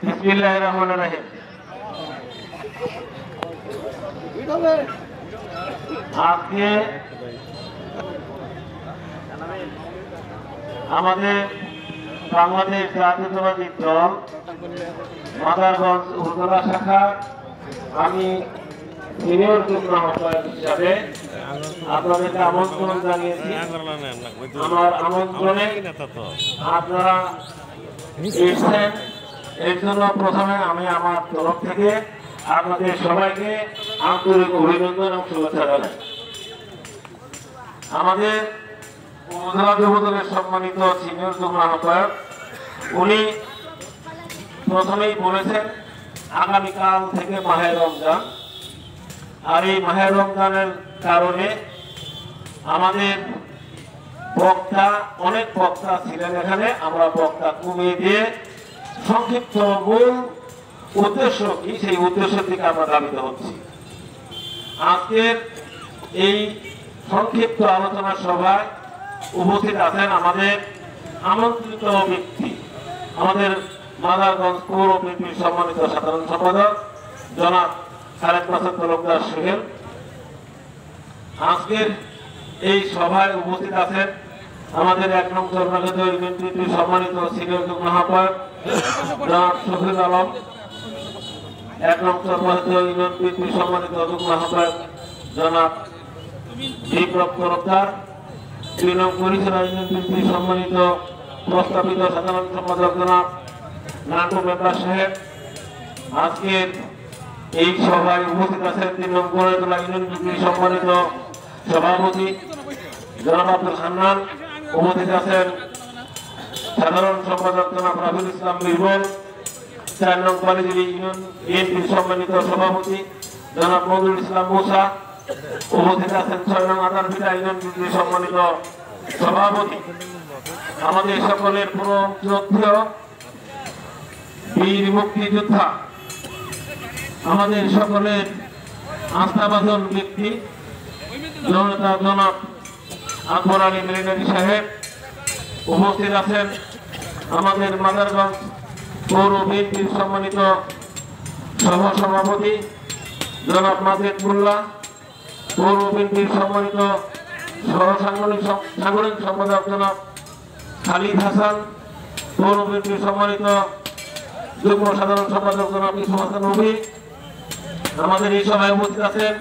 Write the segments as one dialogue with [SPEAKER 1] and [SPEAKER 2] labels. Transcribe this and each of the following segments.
[SPEAKER 1] বিসমিল্লাহির রহমানির রহিম। আজকে আমাদের বাংলাদেশ জাতীয়তাবাদী দল মাদারগঞ্জ উপজেলা শাখা আমি সিনিয়র যুগ্ম আহ্বায়ক হিসাবে আপনাদেরকে আমন্ত্রণ জানিয়েছি। আমার আমন্ত্রণে আপনারা এসেছেন, এর জন্য প্রথমে আমি আমার তরফ থেকে আপনাদের সবাইকে আন্তরিক অভিনন্দন এবং শুভেচ্ছা জানাই। আমাদের উপজেলা যুবদলের সম্মানিত সিনিয়র যুগ্ম আহ্বায়ক উনি প্রথমেই বলেছেন আগামীকাল থেকে মাহে রমজান, আর এই মাহে রমজানের কারণে আমাদের বক্তা অনেক বক্তা ছিলেন এখানে, আমরা বক্তা কমিয়ে দিয়ে সংক্ষিপ্ত মূল উদ্দেশ্য কি সেই উদ্দেশ্যের দিকে আমরা ধাবিত হচ্ছি। আজকের এই সংক্ষিপ্ত আলোচনা সভায় উপস্থিত আছেন আমাদের আমন্ত্রিত ব্যক্তি, আমাদের মাদারগঞ্জ পৌর বিএনপির সম্মানিত সাধারণ সম্পাদক জনাব খালেদ মাসুদ তালুকদার সোহেল। আজকের এই সভায় উপস্থিত আছেন আমাদের ১ নং চরমাগত ইউনিয়ন বিএনপির সম্মানিত সিনিয়র যুগ্ম আহ্বায়ক জনাব শফিউল আলম, ১ নং চরমাগত ইউনিয়ন বিএনপির সম্মানিত যুগ্ম আহ্বায়ক জনাব বিপ্লব তরফদার, ২ নং বরিশাল ইউনিয়ন বিএনপির সম্মানিত প্রস্তাবিত সাধারণ সম্পাদক জনাব নাটু মেম্বার সাহেব। আজকের এই সভায় উপস্থিত আছেন ৩ নং বরিশাল ইউনিয়ন বিএনপির সম্মানিত সভাপতি জনাব আব্দুল হান্নান, উপস্থিত আছেন সাধারণ সম্পাদক জনাব রাফিল ইসলাম বীরবল, ৪ নং বালিজুরি ইউনিয়ন বিএনপির সম্মানিত সভাপতি জনাব মঞ্জুরুল ইসলাম মুসা, উপস্থিত আছেন ৬ নং আদারভিটা ইউনিয়ন বিএনপির সম্মানিত সভাপতি, আমাদের সকলের প্রযোজ্য বীর মুক্তিযোদ্ধা, আমাদের সকলের আস্থাভাজন ব্যক্তি জনতা জনাব আকবর আলী মিলিনারি সাহেব, উপস্থিত আছেন আমাদের মাদারগঞ্জ পৌর বিএনপির সম্মানিত সহসভাপতি জনাব মাজেদ মোল্লা, পৌর বিএনপির সম্মানিত সাংগঠনিক সম্পাদক জনাব খালিদ হাসান, পৌর বিএনপির সম্মানিত যুগ্ম সাধারণ সম্পাদক জনাব ইসমাইল হাসান নবী। আমাদের এই সভায় উপস্থিত আছেন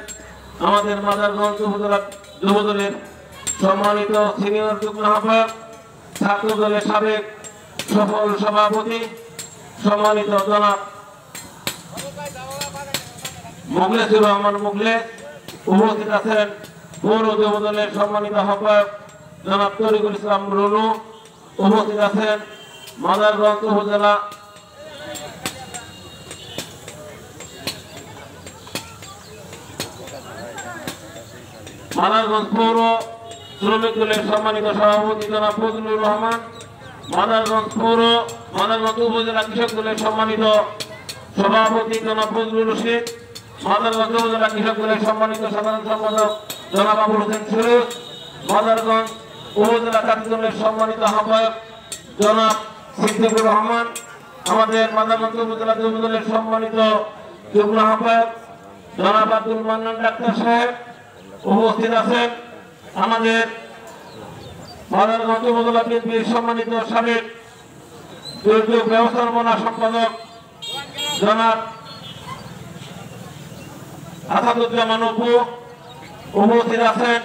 [SPEAKER 1] আমাদের মাদারগঞ্জ উপজেলা যুবদলের সম্মানিত সিনিয়র যুগ্ম আহ্বায়ক, ছাত্র দলের সাবেক সফল সভাপতি সম্মানিত জনাব মোখলেসুর রহমান মোখলেস, উপস্থিত আছেন পৌর যুবদলের সম্মানিত আহ্বায়ক জনাব তরিকুল ইসলাম রুনু, উপস্থিত আছেন মাদারগঞ্জ উপজেলা মাদারগঞ্জ পৌর শ্রমিক দলের সম্মানিত সভাপতি জনাব ফজলুর রহমান, মাদারগঞ্জ উপজেলা কৃষক দলের সম্মানিত সভাপতি জনাব ফজলুর রশিদ, মাদারগঞ্জ উপজেলা কৃষক দলের সম্মানিত সাধারণ সম্পাদক জনাব আবুল হোসেন সুরুজ, মাদারগঞ্জ উপজেলা ছাত্র দলের সম্মানিত আহ্বায়ক জনাব সিদ্দিকুর রহমান, আমাদের মাদারগঞ্জ উপজেলা যুব দলের সম্মানিত যুগ্ম আহ্বায়ক জনাব আব্দুল মান্নান ডাক্তার সাহেব, উপস্থিত আছেন আমাদের মাদারগঞ্জ উপজেলা বিএনপির সম্মানিত সাবেক দুর্যোগ ব্যবস্থাপনা সম্পাদক জনাব আসাদুজ্জামান অপু, উপস্থিত আছেন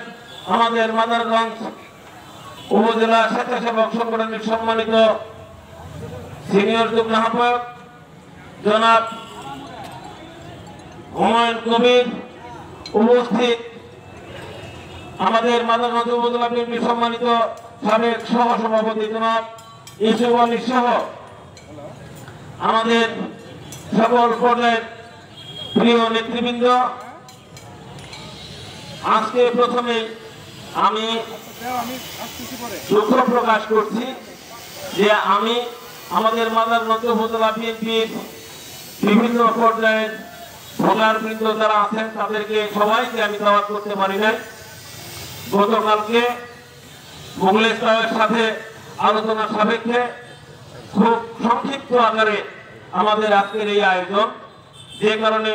[SPEAKER 1] আমাদের মাদারগঞ্জ উপজেলা স্বেচ্ছাসেবক সংগঠনের সম্মানিত সিনিয়র যুগ্ম আহ্বায়ক জনাব হুমায়ুন কবির, উপস্থিত আমাদের মাদারগঞ্জ উপজেলা বিএনপির সম্মানিত সাবেক সহসভাপতি জনাব ইউসুফ আলী সহ আমাদের সকল পর্যায়ের প্রিয় নেতৃবৃন্দ। আজকে প্রথমেই আমি দুঃখ প্রকাশ করছি যে আমি আমাদের মাদারগঞ্জ উপজেলা বিএনপির বিভিন্ন পর্যায়ের ভোটারবৃন্দ যারা আছেন তাদেরকে সবাইকে আমি দাওয়াত করতে পারি নাই। গতকালকে মোখলেস সাহেবের সাথে আলোচনা সাপেক্ষে খুব সংক্ষিপ্ত আকারে আমাদের আজকের এই আয়োজন, যে কারণে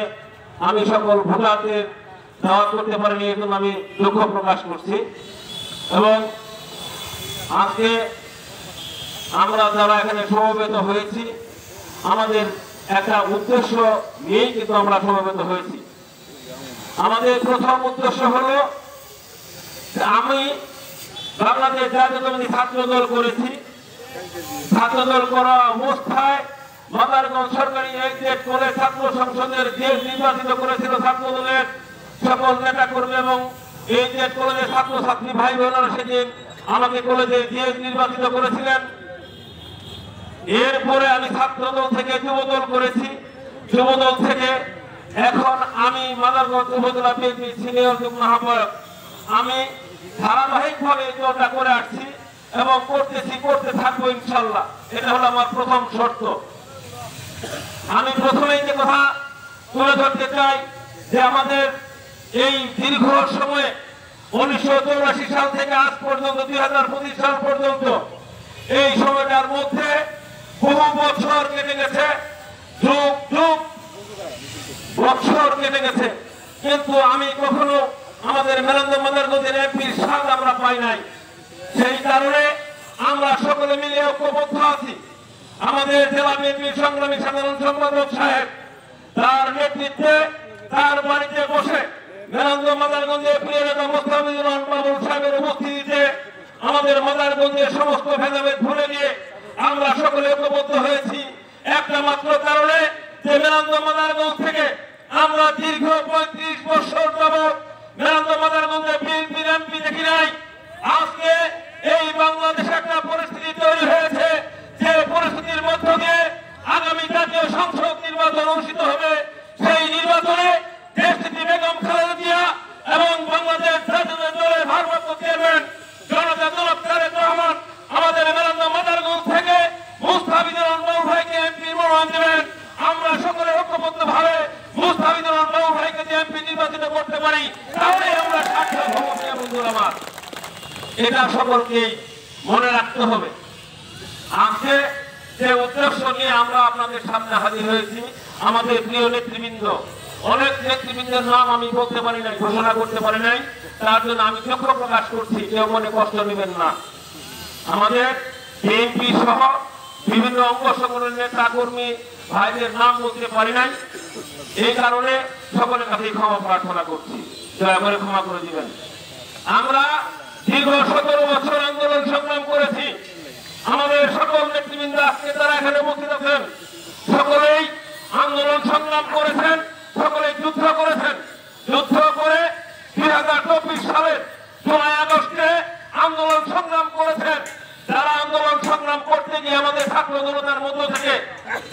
[SPEAKER 1] আমি সকল ভোটারদের দাওয়াত করতে পারিনি, এখন আমি দুঃখ প্রকাশ করছি। এবং আজকে আমরা যারা এখানে সমবেত হয়েছি, আমাদের একটা উদ্দেশ্য নিয়েই কিন্তু আমরা সমবেত হয়েছি। আমাদের প্রথম উদ্দেশ্য হলো, আমি বাংলাদেশ জাতীয়তাবাদী ছাত্র দল করেছি। ছাত্র দল করা অবস্থায় মাদারগঞ্জ সরকারি এক্সিট করে ছাত্র সংসদের যে নির্বাচিত করেছিল ছাত্র দলের সকল নেতা কর্মী এবং এক্সিট কলেজের ছাত্রছাত্রী ভাই বোনেরা সেদিন আমাকে কলেজে যে নির্বাচিত করেছিলেন। এরপরে আমি ছাত্র দল থেকে যুবদল করেছি। যুবদল থেকে এখন আমি মাদারগঞ্জ উপজেলা বিএনপি সিনিয়র যুগ্ম আহ্বায়ক। আমি ধারাবাহিকভাবে এই দলটা করে আসছি এবং করতে থাকবো ইনশাল্লাহ। এটা হলো আমার প্রথম শর্ত। আমি প্রথমেই যে কথা তুলে ধরতে চাই যে আমাদের এই দীর্ঘ সময়ে 1984 সাল থেকে আজ পর্যন্ত 2025 সাল পর্যন্ত এই সময়টার মধ্যে বহু বছর কেটে গেছে, যুগ যুগ বছর কেটে গেছে, কিন্তু আমি কখনো আমাদের মাদারগঞ্জের এমপির স্বাদ আমরা পাই নাই। সেই কারণে আমরা সকলে মিলে ঐক্যবদ্ধ আছি। আমাদের জেলা বিএনপির সংগ্রামী সাধারণ সম্পাদক সাহেব তার নেতৃত্বে তার বাড়িতে বসে মাদারগঞ্জের প্রিয় নেতা মোস্তাফিজুর রহমান বাবুল সাহেবের উপস্থিতিতে আমাদের মাদারগঞ্জের সমস্ত ভেদাভেদ ভুলে গিয়ে আমরা সকলে ঐক্যবদ্ধ হয়েছি একটা মাত্র কারণে, যে মাদারগঞ্জ থেকে আমরা দীর্ঘ 35 বছর যাবৎ মাদারগঞ্জে বিএনপির এমপি দেখি নাই। আজকে এই বাংলাদেশে একটা পরিস্থিতি তৈরি হয়েছে, যে পরিস্থিতির মধ্য দিয়ে আগামী জাতীয় সংসদ নির্বাচন অনুষ্ঠিত হবে। সেই নির্বাচনে দেশটি বেগম খালেদা জিয়া এবং বাংলাদেশ জাতীয় দলের ভারপ্রাপ্ত চেয়ারম্যান জনতা জনাব তারেক রহমান আমাদের মাদারগঞ্জ থেকে মুস্তাফিজুর রহমান বাবু ভাইকে এমপির মনোনয়ন দেবেন। আমরা সকলে ঐক্যবদ্ধভাবে মুস্তাফিজুর রহমান বাবু ভাইকে যে এমপি নির্বাচিত করতে পারি, তাহলে আমরা সার্থক হব। বন্ধুরা আমার, এটা সকলকেই মনে রাখতে হবে। আজকে যে উদ্দেশ্য নিয়ে আমরা আপনাদের সামনে হাজির হয়েছি, আমাদের প্রিয় নেতৃবৃন্দ, অনেক নেতৃবৃন্দের নাম আমি বলতে পারি নাই, ঘোষণা করতে পারি নাই, তার জন্য আমি দুঃখ প্রকাশ করছি, কেউ মনে কষ্ট নেবেন না। আমাদের বিএনপি সহ বিভিন্ন অঙ্গ সংগঠনের নেতা কর্মী ভাইদের নাম বলতে পারি নাই, এই কারণে সকলের কাছেই ক্ষমা প্রার্থনা করছি, দয়া করে ক্ষমা করে দিবেন। আমরা দীর্ঘ 17 বছর আন্দোলন সংগ্রাম করেছি। আমাদের সকল নেতৃবৃন্দ আজকে তারা এখানে উপস্থিত আছেন, সকলেই আন্দোলন সংগ্রাম করেছেন, সকলেই যুদ্ধ করেছেন। যুদ্ধ করে 2024 সালের জুলাই আগস্টে আন্দোলন সংগ্রাম করেছেন। যারা আন্দোলন সংগ্রাম করতে গিয়ে আমাদের ছাত্র জনতার মধ্য থেকে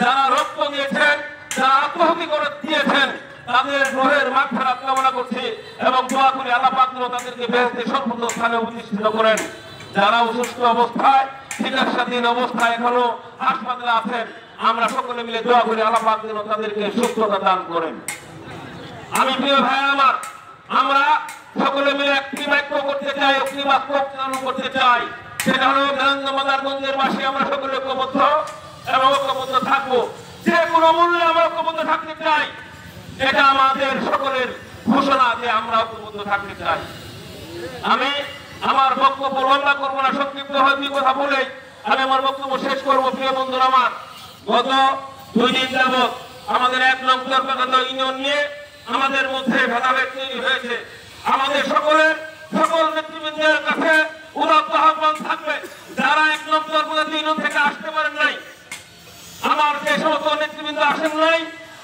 [SPEAKER 1] যারা রক্ত দিয়েছেন, যারা আত্মাহুতি করে দিয়েছেন, তাদের রোহের মাগফিরাত কামনা করছি এবং দোয়া করি আল্লাহ পাক যেন তাদেরকে বেহেশতের সর্বোচ্চ স্থানে প্রতিষ্ঠিত করেন। যারা অসুস্থ অবস্থায়, চিকিৎসাধীন অবস্থায় এখনো হাসপাতালে আছেন, আমরা সকলে মিলে দোয়া করি আল্লাহ পাক যেন তাদেরকে সুস্থতা দান করেন। আমি প্রিয় ভাই আমার, আমরা সকলে মিলে একটি বাক্য করতে চাই, একটি বাক্য চালু করতে চাই, সেটা হলো মাদারগঞ্জের বাসী আমরা সকলে ঐক্যবদ্ধ এবং ঐক্যবদ্ধ থাকবো। যে কোনো মূল্যে আমরা ঐক্যবদ্ধ থাকতে চাই, এটা আমাদের সকলের ঘোষণা যে আমরা ঐক্যবদ্ধ থাকতে চাই। আমি আমার বক্তব্য লম্বা করবো না, সংক্ষিপ্ত হয় দুই কথা বলে আমি আমার বক্তব্য শেষ করবো। প্রিয় বন্ধুরা আমার, গত 2 দিন যাবৎ আমাদের 1 নং চরপাকান্দা ইউনিয়ন নিয়ে আমাদের মধ্যে ভেদাভেদ তৈরি হয়েছে। আমাদের সকল নেতৃবৃন্দের কাছে উদাত্ত আহ্বান থাকবে, যারা 1 নং চরপাকান্দা ইউনিয়ন থেকে আসতে পারেন নাই, আমার যে সমস্ত নেতৃবৃন্দ আসেন নাই,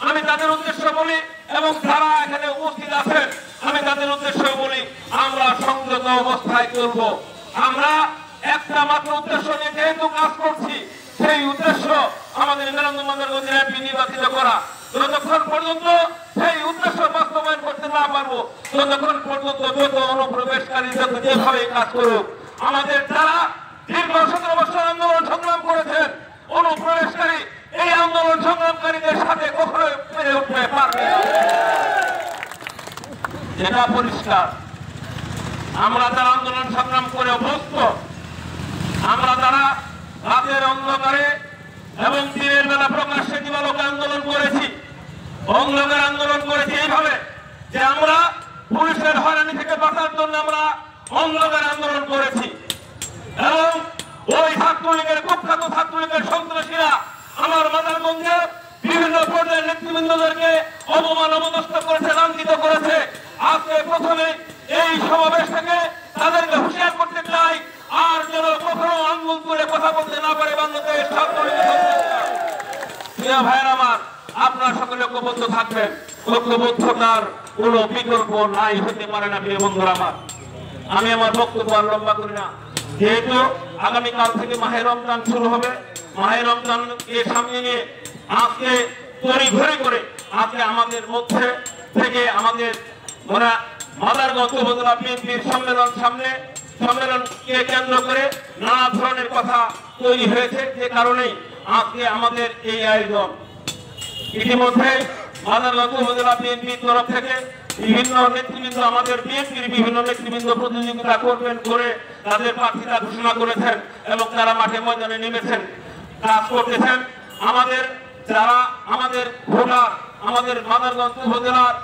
[SPEAKER 1] আমি তাদের উদ্দেশ্য বলি এবং যারা এখানে উপস্থিত আছেন আমি তাদের উদ্দেশ্য বলি, আমরা সংযত অবস্থায় চলব। আমরা একটা মাত্র উদ্দেশ্য নিয়ে যেহেতু কাজ করছি, সেই উদ্দেশ্য আমাদের মাদারগঞ্জের এমপি নির্বাচিত করা। যতক্ষণ পর্যন্ত সেই উদ্দেশ্য বাস্তবায়ন করতে না পারবো, ততক্ষণ পর্যন্ত যত অনুপ্রবেশকারী যত যেভাবে কাজ করুক, আমাদের যারা দীর্ঘ 17 বছর আন্দোলন সংগ্রাম করেছেন, অনুপ্রবেশকারী এই আন্দোলন সংগ্রামকারীদের সাথে কখনোই পেরে উঠতে পারবে না, এটা পরিষ্কার। আমরা যারা আন্দোলন সংগ্রাম করে অভ্যস্ত, আমরা যারা রাতের অন্ধকারে এবং দিনের বেলা প্রকাশ্যে প্রতিপালক আন্দোলন করেছি, অঙ্গলের আন্দোলন করেছি এইভাবে যে আমরা পুলিশের হয়রানি থেকে বাঁচার জন্য আমরা অঙ্গলের আন্দোলন করেছি। এবং ওই ছাত্রলীগের কুখ্যাত ছাত্রলীগের সন্ত্রাসীরা আমার মাদারগঞ্জে বিভিন্ন পর্যায়ের নেতৃবৃন্দদেরকে অপমান অবদস্থ করেছে, লাঞ্ছিত করেছে। আজকে প্রথমে এই সমাবেশ থেকে তাদেরকে হুঁশিয়ার করতে চাই, আর যেন কখনো আঙ্গুল তুলে কথা বলতে না পারে বাংলাদেশ ছাত্রলীগের সন্ত্রাসীরা। প্রিয় ভাইয়ের আমার, আপনারা সকলে ঐক্যবদ্ধ থাকবেন। ঐক্যবদ্ধতার কোনো বিকল্প নাই, হতে পারে না। প্রিয় বন্ধুরা আমার, আমি আমার বক্তব্য আর লম্বা করি না, যেহেতু আগামীকাল থেকে মাহে রমজান শুরু হবে। মাহে রমজানকে সামনে নিয়ে আজকে তড়িঘড়ি করে আজকে আমাদের মধ্যে থেকে আমাদের মাদারগঞ্জ উপজেলা বিএনপির সম্মেলনকে কেন্দ্র করে নানা ধরনের কথা তৈরি হয়েছে, যে কারণে আজকে আমাদের এই আয়োজন। ইতিমধ্যে মাদারগঞ্জ উপজেলা বিএনপির তরফ থেকে বিভিন্ন নেতৃবৃন্দ, আমাদের বিএনপির বিভিন্ন নেতৃবৃন্দ প্রতিযোগিতা করবেন করে তাদের প্রার্থীতা ঘোষণা করেছেন এবং তারা মাঠে ময়দানে নেমেছেন, কাজ করতেছেন। আমাদের যারা আমাদের ভোটার, আমাদের মাদারগঞ্জ উপজেলার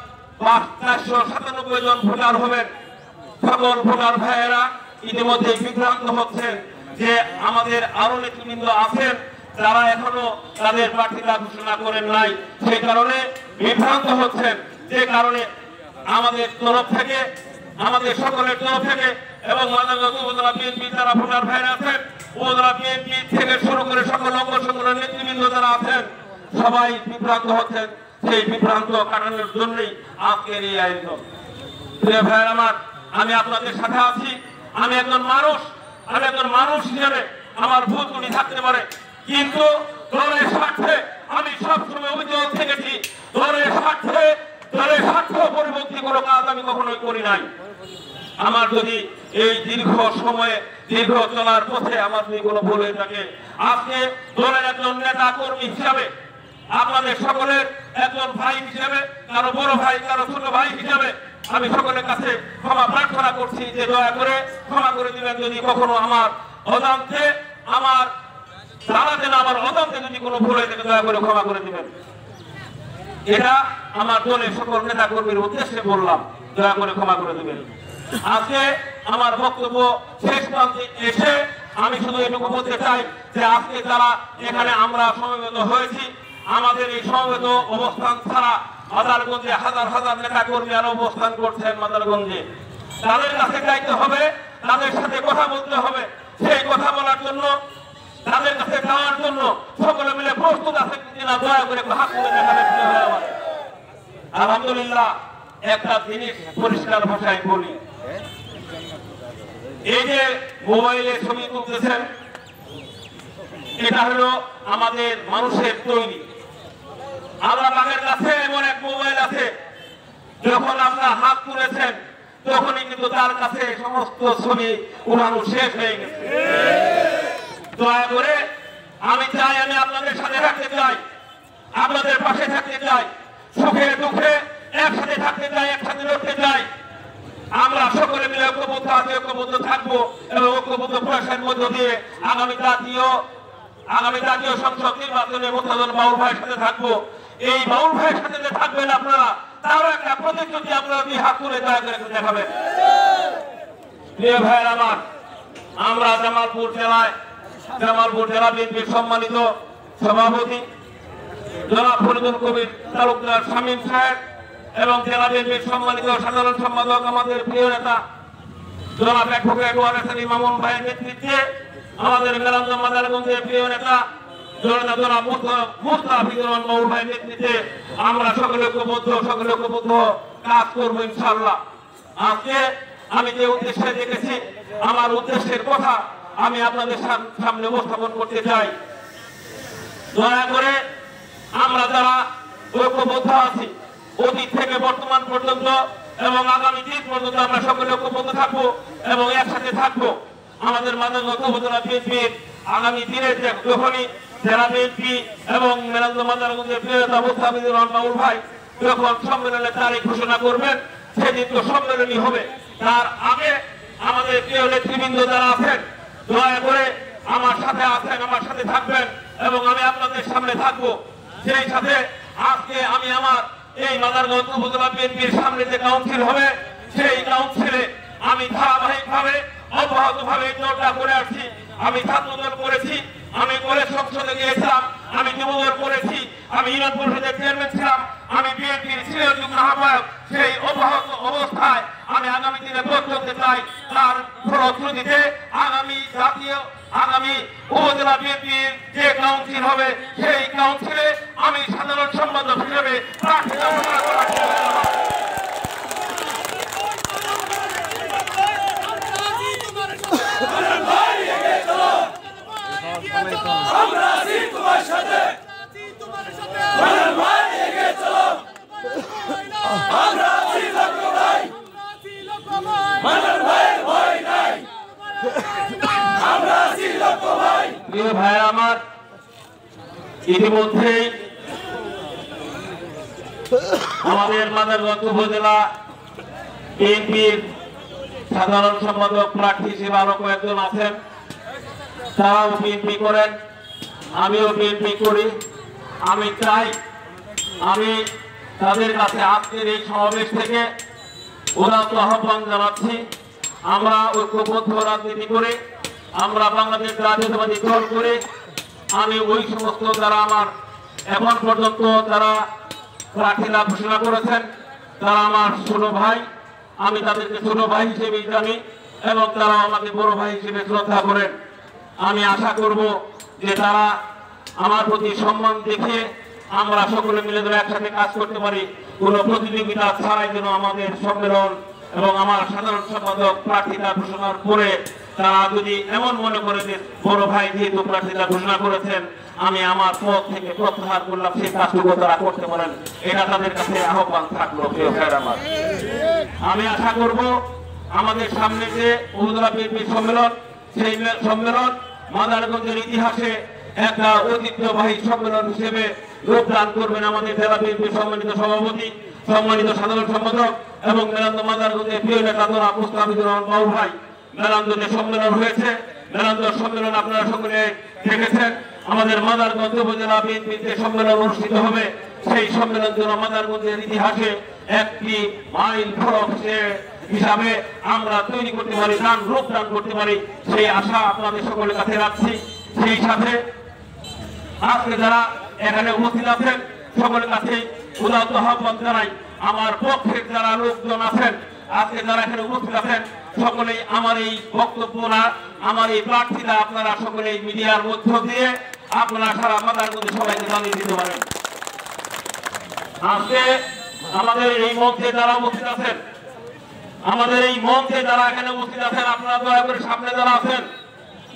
[SPEAKER 1] 497 জন ভোটার হবেন, সকল ভোটার ভাইয়েরা ইতিমধ্যে বিভ্রান্ত হচ্ছেন যে আমাদের আরো নেতৃবৃন্দ আছেন যারা এখনো তাদের প্রার্থীতা ঘোষণা করেন নাই, সেই কারণে বিভ্রান্ত হচ্ছেন। যে কারণে আমাদের তরফ থেকে, আমাদের সকলের তরফ থেকে এবং মাদারগঞ্জ উপজেলা বিএনপি যারা ভোটার ভাইরা আছেন, উপজেলা বিএনপি থেকে শুরু করে সকল অঙ্গ সংগঠনের নেতৃবৃন্দ যারা আছেন, সবাই বিভ্রান্ত হচ্ছেন। সেই বিভ্রান্ত কাটানোর জন্যই আজকের এই আয়োজন। প্রিয় ভাইয়ের আমার, আমি আপনাদের সাথে আছি। আমি একজন মানুষ হিসেবে আমার ভুল ত্রুটি থাকতে পারে, কিন্তু দলের স্বার্থে আমি সবসময় অভিযোগ থেকেছি। দলের স্বার্থ পরিবর্তী কোনো কাজ আমি কখনোই করি নাই। আমার যদি এই দীর্ঘ সময়ে দীর্ঘ চলার পথে আমার যদি কোনো ভুল হয়ে থাকে, আজকে দলের একজন নেতা কর্মী হিসাবে, আপনাদের সকলের একজন ভাই হিসাবে, কারো বড় ভাই, কারো ছোট ভাই হিসাবে আমি সকলের কাছে ক্ষমা প্রার্থনা করছি যে দয়া করে ক্ষমা করে দিবেন যদি কখনো আমার অজান্তে, আমার জানাতে না আমার অজান্তে যদি কোনো ভুল হয়ে থাকে, দয়া করে ক্ষমা করে দিবেন। এটা আমার দলের সকল নেতা কর্মীর উদ্দেশ্যে বললাম, দয়া করে ক্ষমা করে দিবেন। আজকে আমার বক্তব্য শেষ প্রান্তে এসে আমি শুধু এটুকু বলতে চাই যে আজকে যারা এখানে আমরা সমবেত হয়েছি, আমাদের এই সমবেত অবস্থান ছাড়া মাদারগঞ্জে হাজার হাজার নেতা কর্মী আরো অবস্থান করছেন মাদারগঞ্জে। তাদের কাছে যাইতে হবে, তাদের সাথে কথা বলতে হবে। সেই কথা বলার জন্য, তাদের কাছে যাওয়ার জন্য সকলে মিলে প্রস্তুত আছে কিনা দয়া করে হাত তুলে দেখাবেন। আলহামদুলিল্লাহ, একটা জিনিস পরিষ্কার ভাষায় বলি, এই যে মোবাইলে ছবি তুলতেছেন, এটা হলো আমাদের মানুষের তৈরি। আল্লাহর কাছে এমন এক মোবাইল আছে, যখন আপনার হাত তুলেছেন তখনই কিন্তু তার কাছে সমস্ত ছবি উড়ানো শেষ হয়ে গেছে। দয়া করে আমি চাই, আমি আপনাদের সাথে থাকতে চাই, আপনাদের পাশে থাকতে চাই, সুখে দুঃখে একসাথে থাকতে চাই, একসাথে লড়তে চাই। আমরা সকলে মিলে ঐক্যবদ্ধ আছি, ঐক্যবদ্ধ থাকবো এবং ঐক্যবদ্ধ প্রয়াসের মধ্য দিয়ে আগামী জাতীয় সংসদ নির্বাচনে মোতায়েন বাউল ভাইয়ের সাথে থাকবো। এই বাউল ভাইয়ের সাথে যে থাকবেন আপনারা, তারও একটা প্রতিশ্রুতি আপনারা দুই হাত তুলে দয়া করে দেখাবেন। প্রিয় ভাইয়ের আমার, আমরা জামালপুর জেলা বিএনপির সম্মানিত সভাপতি জনাব ফরিদুল কবির তালুকদার শামীম সাহেব এবং জেলা বিএনপির সম্মানিত সাধারণ সম্পাদক আমাদের প্রিয় নেতা জনাব অ্যাডভোকেট ওয়ারেস আলী মামুন ভাইয়ের নেতৃত্বে, আমাদের মেলান্দম মাদারগঞ্জের প্রিয় নেতা জনাব মুস্তাফিজুর রহমান বাউল ভাইয়ের নেতৃত্বে আমরা সকলে ঐক্যবদ্ধ কাজ করবো ইনশাআল্লাহ। আজকে আমি যে উদ্দেশ্যে দেখেছি, আমার উদ্দেশ্যের কথা আমি আপনাদের সামনে উপস্থাপন করতে চাই। দয়া করে আমরা যারা ঐক্যবদ্ধ আছি, অতীত থেকে বর্তমান পর্যন্ত এবং আগামী দিন পর্যন্ত আমরা সকলে ঐক্যবদ্ধ থাকবো এবং একসাথে থাকবো। আমাদের মাদারগঞ্জ উপজেলা বিএনপির আগামী দিনে যখনই জেলা বিএনপি এবং মেলান্দম মাদারগঞ্জের প্রিয় নেতা মুস্তাফিজুর রহমান বাউল ভাই যখন সম্মেলনের তারিখ ঘোষণা করবেন, সেদিন তো সম্মেলনই হবে। তার আগে আমাদের প্রিয় নেতৃবৃন্দ যারা আছেন, দয়া করে আমার সাথে আছেন, আমার সাথে থাকবেন এবং আমি আপনাদের সামনে থাকবো। সেই সাথে আজকে আমি আমার এই মাদারগঞ্জ উপজেলা বিএনপির সামনে যে কাউন্সিল হবে সেই কাউন্সিলে আমি ধারাবাহিকভাবে অব্যাহতভাবে দলটা করে আসছি। আমি ছাত্রদল করেছি, আমি কলেজ সংসদে গিয়েছিলাম, আমি যুবদল করেছি, আমি ইউনিয়ন পরিষদের চেয়ারম্যান ছিলাম, আমি বিএনপির সিনিয়র যুগ্ম আহ্বায়ক। সেই অব্যাহত অবস্থায় আমি আগামী দিনে ভোট করতে চাই। তার ফলশ্রুতিতে আগামী উপজেলা বিএনপির যে কাউন্সিল হবে সেই কাউন্সিলে আমি সাধারণ সম্পাদক হিসেবে প্রার্থী ঘোষণা করার প্রিয় ভাইরা আমার, ইতিমধ্যেই আমাদের মাদারগঞ্জ উপজেলা বিএনপির সাধারণ সম্পাদক প্রার্থী হিসেবে আরো কয়েকজন আছেন। তারাও বিএনপি করেন, আমিও বিএনপি করি। আমি চাই আমি তাদের কাছে আজকের এই সমাবেশ থেকে উদাত্ত আহ্বান জানাচ্ছি, আমরা ঐক্যবদ্ধ রাজনীতি করে, আমরা বাংলাদেশ জাতীয়তাবাদী দল করে, আমি ওই সমস্ত যারা আমার এখন পর্যন্ত যারা প্রার্থীরা ঘোষণা করেছেন তারা আমার ছোট ভাই, আমি তাদেরকে ছোট ভাই হিসেবে জানি এবং তারা আমাকে বড় ভাই হিসেবে শ্রদ্ধা করেন। আমি আশা করব যে তারা আমার প্রতি সম্মান দেখে আমরা সকলে মিলে যেন একসাথে কাজ করতে পারি, কোনো প্রতিযোগিতা ছাড়াই যেন আমাদের সম্মেলন এবং আমার সাধারণ সম্পাদক প্রার্থীতা ঘোষণার পরে তারা যদি এমন মনে করে যে বড় ভাই যেহেতু প্রার্থীতা ঘোষণা করেছেন আমি আমার পদ থেকে প্রত্যাহার করলাম, সেই কাজটুকু তারা করতে পারেন, এটা তাদের কাছে আহ্বান থাকলো। প্রিয় ভাইরা আমার, আমি আশা করব আমাদের সামনে যে উপজেলা বিএনপি সম্মেলন, সেই সম্মেলন মাদারগঞ্জের ইতিহাসে একটা ঐতিহ্যবাহী সম্মেলন হিসেবে রূপদান করবেন আমাদের জেলা বিএনপির সম্মানিত সভাপতি, সম্মানিত সাধারণ সম্পাদক এবং মেলান্দ মাদারগঞ্জের প্রিয় নেতা জনাব মুস্তাফিজুর রহমান বাবু ভাই। মেলান্দে সম্মেলন হয়েছে, মেলান্দ সম্মেলন আপনারা সকলে দেখেছেন। আমাদের মাদারগঞ্জ উপজেলা বিএনপির যে সম্মেলন অনুষ্ঠিত হবে সেই সম্মেলন যেন মাদারগঞ্জের ইতিহাসে একটি মাইল ফলক হিসাবে আমরা তৈরি করতে পারি, রূপদান করতে পারি, সেই আশা আপনাদের সকলের কাছে রাখছি। সেই সাথে আজকে যারা এখানে উপস্থিত আছেন সকলের কাছে উদাত্ত আহ্বান জানাই, আমার পক্ষের যারা লোকজন আছেন আজকে যারা এখানে উপস্থিত আছেন সকলেই আমার এই বক্তব্য না, আমার এই প্রার্থীরা আপনারা সকলেই মিডিয়ার মধ্য দিয়ে আপনারা সারা মাদারগঞ্জে সবাইকে জানিয়ে দিতে পারেন। আজকে আমাদের এই মঞ্চে যারা উপস্থিত আছেন, আমাদের এই মঞ্চে যারা এখানে উপস্থিত আছেন, আপনারা দয়া করে সামনে যারা আছেন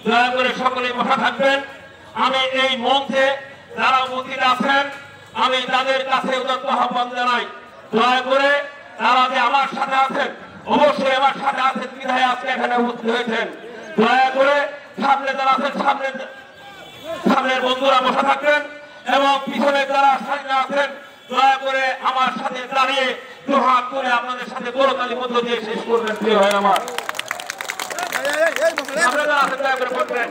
[SPEAKER 1] দয়া করে সকলেই বসা থাকবেন। আমি এই মঞ্চে যারা উপস্থিত আছেন আমি তাদের কাছে উদাত্ত আহ্বান জানাই, দয়া করে তারা যে আমার সাথে আছেন, অবশ্যই আমার সাথে আছেন বিধায় আজকে এখানে উপস্থিত হয়েছেন, দয়া করে সামনে যারা আছেন সামনের বন্ধুরা বসা থাকবেন এবং পিছনে যারা সামনে আছেন দয়া করে আমার সাথে দাঁড়িয়ে দুহাত করে আপনাদের সাথে করতালির মধ্য দিয়ে শেষ করবেন। প্রিয় ভাই আমার, আপনারা আছেন দয়া করে বলবেন।